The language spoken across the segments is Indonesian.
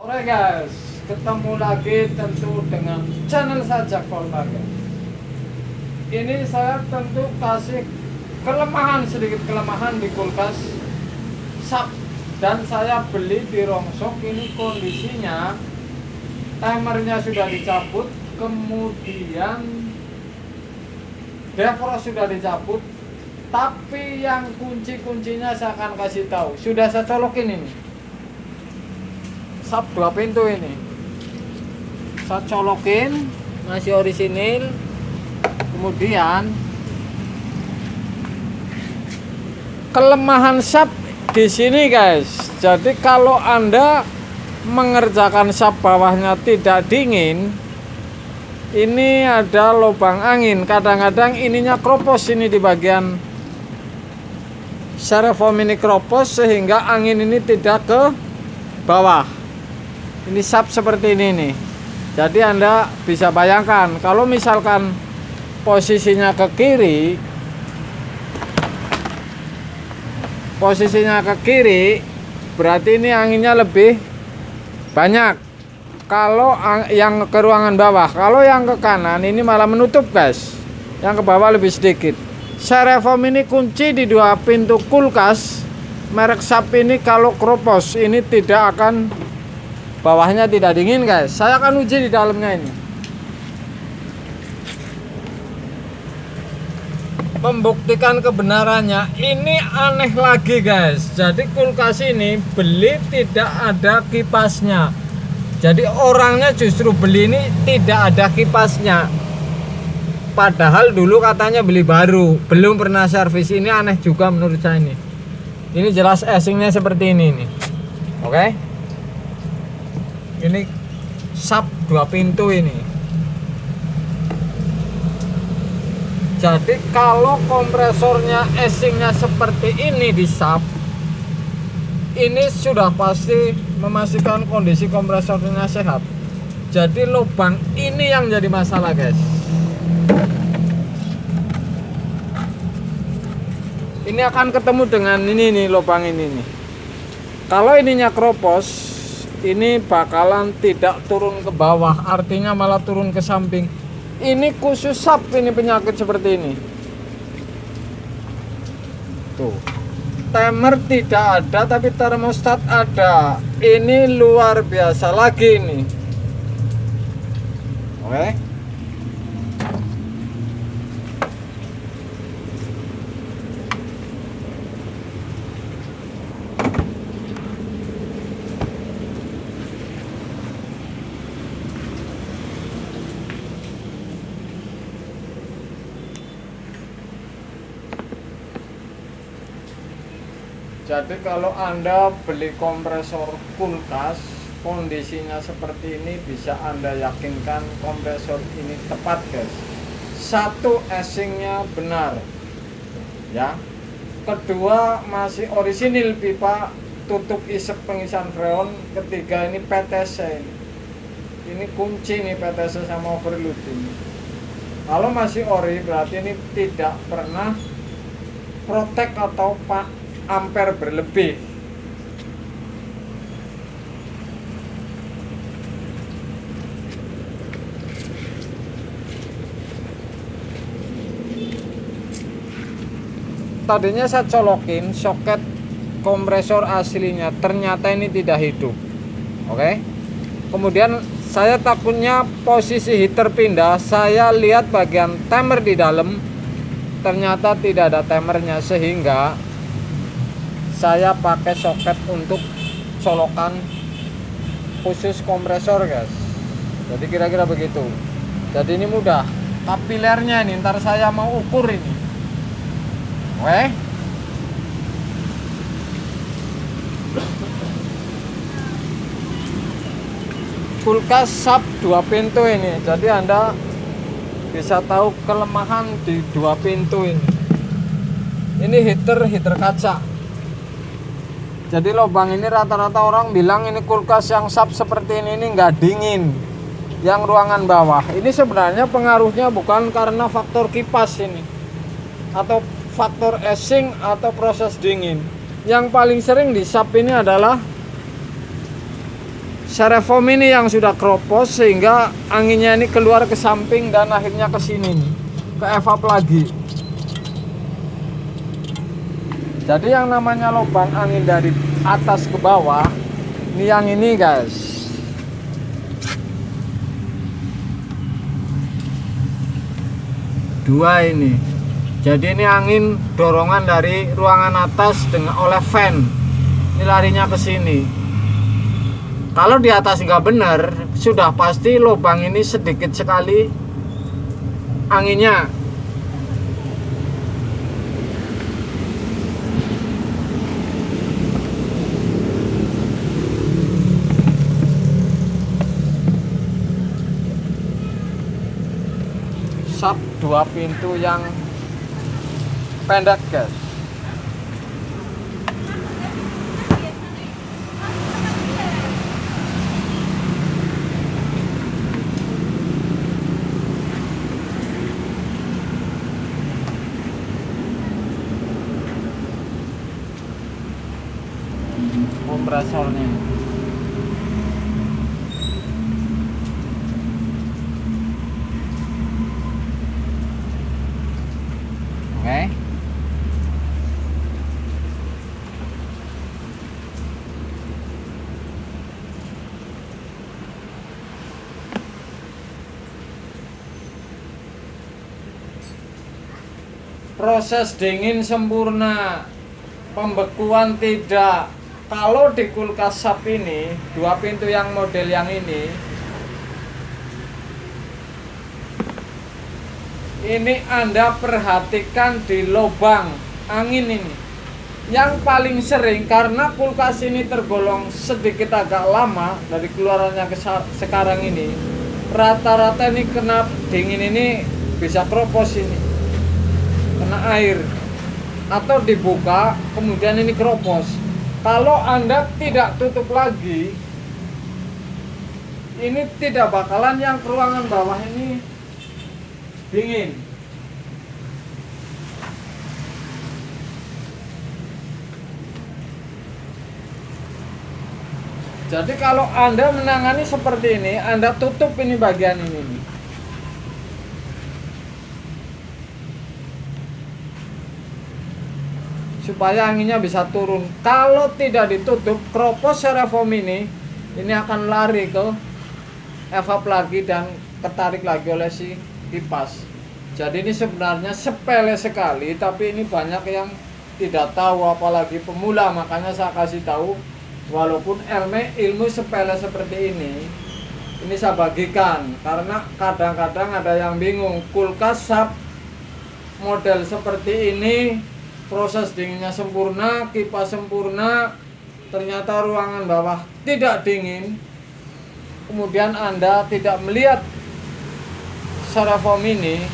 Oke guys, ketemu lagi tentu dengan channel Sajak Olahraga. Ini saya tentu kasih sedikit kelemahan di kulkas SAP, dan saya beli di Rongsok. Ini kondisinya timernya sudah dicabut, kemudian defrost sudah dicabut, tapi yang kunci-kuncinya saya akan kasih tahu. Sudah saya colokin ini SAP 2 pintu ini. Saya colokin, masih orisinil. Kemudian kelemahan SAP di sini guys. Jadi kalau Anda mengerjakan SAP bawahnya tidak dingin, ini ada lubang angin. Kadang-kadang ininya kropos ini di bagian styrofoam ini kropos, sehingga angin ini tidak ke bawah. Ini SAP seperti ini nih. Jadi Anda bisa bayangkan kalau misalkan posisinya ke kiri, berarti ini anginnya lebih banyak. Kalau yang ke ruangan bawah, kalau yang ke kanan ini malah menutup guys. Yang ke bawah lebih sedikit. Styrofoam ini kunci di 2 pintu kulkas. Merek SAP ini kalau kropos ini tidak akan, bawahnya tidak dingin guys. Saya akan uji di dalamnya ini. Membuktikan kebenarannya, ini aneh lagi guys. Jadi kulkas ini beli tidak ada kipasnya. Jadi orangnya justru beli ini tidak ada kipasnya. Padahal dulu katanya beli baru, belum pernah servis. Ini aneh juga menurut saya ini. Ini jelas casingnya seperti ini nih. Oke. Ini SAP 2 pintu ini. Jadi kalau kompresornya casingnya seperti ini di SAP, ini sudah pasti memastikan kondisi kompresornya sehat. Jadi lubang ini yang jadi masalah guys. Ini akan ketemu dengan ini nih, lubang ini nih. Kalau ininya kropos, ini bakalan tidak turun ke bawah, artinya malah turun ke samping. Ini khusus SAP ini penyakit seperti ini. Tuh. Timer tidak ada tapi termostat ada. Ini luar biasa lagi ini. Oke. Jadi kalau Anda beli kompresor kulkas kondisinya seperti ini, bisa Anda yakinkan kompresor ini tepat guys. Satu, casingnya benar ya. Kedua, masih orisinil pipa, tutup isep pengisian freon. Ketiga, ini PTC ini kunci nih, PTC sama overload ini. Kalau masih ori berarti ini tidak pernah protek atau ampere berlebih. Tadinya saya colokin soket kompresor aslinya, ternyata ini tidak hidup. Oke. Kemudian saya takutnya posisi heater pindah, saya lihat bagian timer di dalam, ternyata tidak ada timernya, sehingga saya pakai soket untuk colokan khusus kompresor guys. Jadi kira-kira begitu. Jadi ini mudah. Kapilernya ini ntar saya mau ukur ini. Oke. Kulkas SAP 2 pintu ini. Jadi Anda bisa tahu kelemahan di 2 pintu ini. Ini heater kaca. Jadi lubang ini rata-rata orang bilang ini kulkas yang SAP seperti ini nggak dingin. Yang ruangan bawah ini sebenarnya pengaruhnya bukan karena faktor kipas ini atau faktor casing atau proses dingin. Yang paling sering di SAP ini adalah styrofoam ini yang sudah keropos sehingga anginnya ini keluar ke samping dan akhirnya ke sini nih, ke evap lagi. Jadi yang namanya lubang angin dari atas ke bawah ini yang ini guys. Dua ini. Jadi ini angin dorongan dari ruangan atas dengan oleh fan. Ini larinya ke sini. Kalau di atas nggak benar, sudah pasti lubang ini sedikit sekali anginnya. Sap 2 pintu yang pendek guys. Kompresornya. Oke. Proses dingin sempurna, pembekuan tidak. Kalau di kulkas sap ini 2 pintu yang model yang ini Anda perhatikan di lubang angin ini yang paling sering, karena kulkas ini tergolong sedikit agak lama dari keluarannya ke sekarang ini, rata-rata ini kena dingin ini bisa keropos ini, kena air atau dibuka kemudian ini keropos. Kalau Anda tidak tutup lagi, ini tidak bakalan yang ke ruangan bawah ini dingin. Jadi kalau Anda menangani seperti ini, Anda tutup ini bagian ini nih. Supaya anginnya bisa turun. Kalau tidak ditutup, keropos styrofoam ini akan lari ke evap lagi dan ketarik lagi oleh si kipas. Jadi ini sebenarnya sepele sekali, tapi ini banyak yang tidak tahu, apalagi pemula. Makanya saya kasih tahu, walaupun ilmu sepele seperti ini saya bagikan, karena kadang-kadang ada yang bingung. Kulkas sap model seperti ini, proses dinginnya sempurna, kipas sempurna, ternyata ruangan bawah tidak dingin. Kemudian Anda tidak melihat styrofoam ini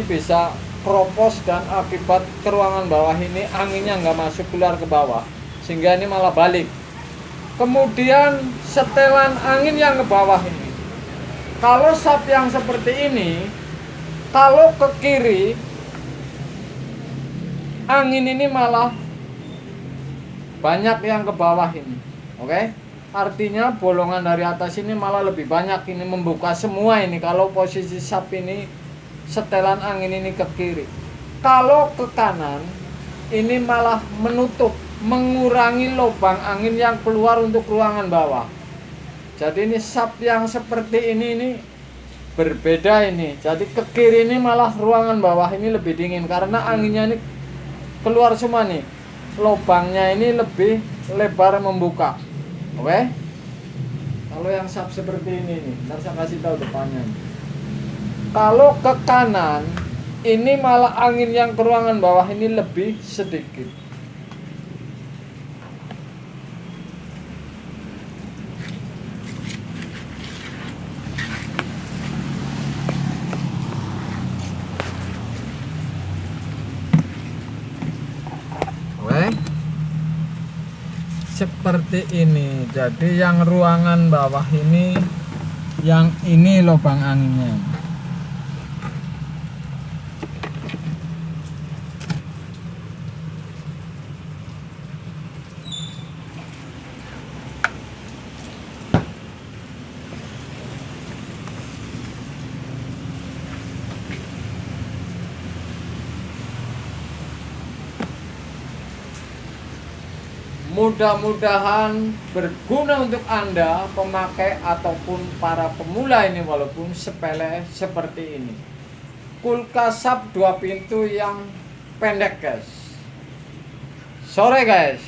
bisa keropos dan akibat ke ruangan bawah ini anginnya nggak masuk keluar ke bawah, sehingga ini malah balik. Kemudian setelan angin yang ke bawah ini, kalau sap yang seperti ini, kalau ke kiri angin ini malah banyak yang ke bawah ini. Oke? Artinya bolongan dari atas ini malah lebih banyak, ini membuka semua ini. Kalau posisi sap ini setelan angin ini ke kiri. Kalau ke kanan ini malah menutup, mengurangi lubang angin yang keluar untuk ruangan bawah. Jadi ini sap yang seperti ini berbeda ini. Jadi ke kiri ini malah ruangan bawah ini lebih dingin karena anginnya ini keluar semua nih, lubangnya ini lebih lebar membuka. Oke? Kalau yang sap seperti ini nih, ntar saya kasih tahu depannya. Kalau ke kanan, ini malah angin yang ke ruangan bawah ini lebih sedikit. Seperti ini. Jadi yang ruangan bawah ini, yang ini lubang anginnya. Mudah-mudahan berguna untuk Anda pemakai ataupun para pemula ini, walaupun sepele seperti ini. Kulkas sub 2 pintu yang pendek guys. Sore guys.